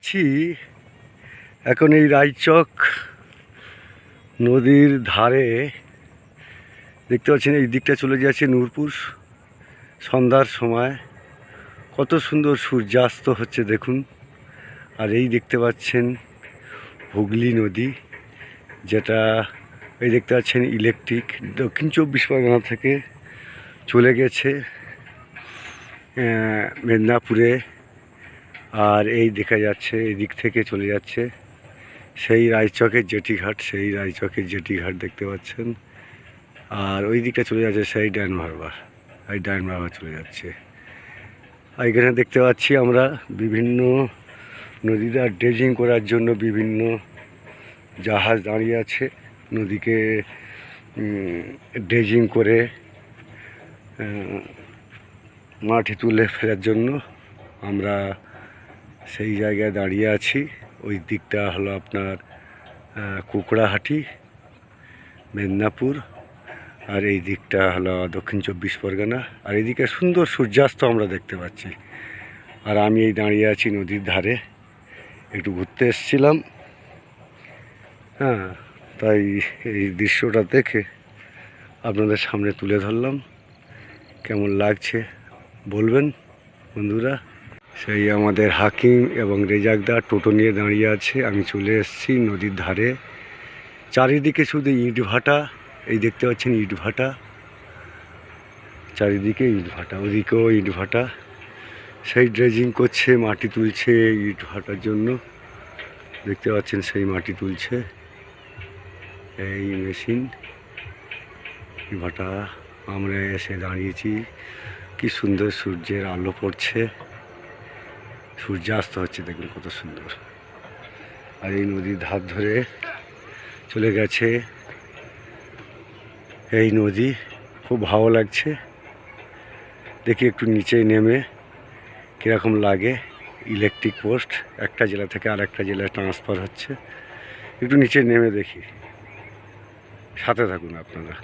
আছি এখন এই রায়চক নদীর ধারে। দেখতে পাচ্ছেন এই দিকটা চলে যাচ্ছে নূরপুর। সন্ধ্যার সময় কত সুন্দর সূর্যাস্ত হচ্ছে দেখুন। আর এই দেখতে পাচ্ছেন হুগলি নদী, যেটা এই দেখতে পাচ্ছেন ইলেকট্রিক দক্ষিণ 24 পরগনা থেকে চলে গেছে মেদিনীপুরে। আর এই দেখা যাচ্ছে এই দিক থেকে চলে যাচ্ছে সেই রায়চকের জেটিঘাট, সেই রায়চকের জেটিঘাট দেখতে পাচ্ছেন। আর ওই দিকটা চলে যাচ্ছে সেই ডায়ন হারবার, এই ডায়ন হারবার চলে যাচ্ছে। আর এখানে দেখতে পাচ্ছি আমরা বিভিন্ন নদীটা ড্রেজিং করার জন্য বিভিন্ন জাহাজ দাঁড়িয়ে আছে। নদীকে ড্রেজিং করে মাটি তুলে ফেরার জন্য আমরা সেই জায়গায় দাঁড়িয়ে আছি। ওই দিকটা হলো আপনার কুকড়াহাটি মেদিনীপুর, আর এই দিকটা হলো দক্ষিণ 24 পরগনা। আর এইদিকে সুন্দর সূর্যাস্ত আমরা দেখতে পাচ্ছি। আর আমি এই দাঁড়িয়ে আছি নদীর ধারে, একটু ঘুরতে এসেছিলাম। তাই এই দৃশ্যটা দেখে আপনাদের সামনে তুলে ধরলাম। কেমন লাগছে বলবেন বন্ধুরা। সেই আমাদের হাকিম এবং রেজাকদার টোটো নিয়ে দাঁড়িয়ে আছে। আমি চলে এসেছি নদীর ধারে। চারিদিকে শুধু ইট ভাটা, এই দেখতে পাচ্ছেন ইট ভাটা, চারিদিকে ইট ভাটা, ওদিকেও ইট ভাটা। সেই ড্রেজিং করছে, মাটি তুলছে ইট ভাটার জন্য। দেখতে পাচ্ছেন সেই মাটি তুলছে এই মেশিন ভাটা। আমরা এসে দাঁড়িয়েছি, কি সুন্দর সূর্যের আলো পড়ছে, সূর্যাস্ত হচ্ছে দেখুন কত সুন্দর। আর এই নদীর ধার ধরে চলে গেছে এই নদী, খুব ভালো লাগছে। দেখি একটু নিচে নেমে কীরকম লাগে। ইলেকট্রিক পোস্ট একটা জেলা থেকে আরেকটা জেলায় ট্রান্সফার হচ্ছে। একটু নিচে নেমে দেখি, সাথে থাকুন আপনারা।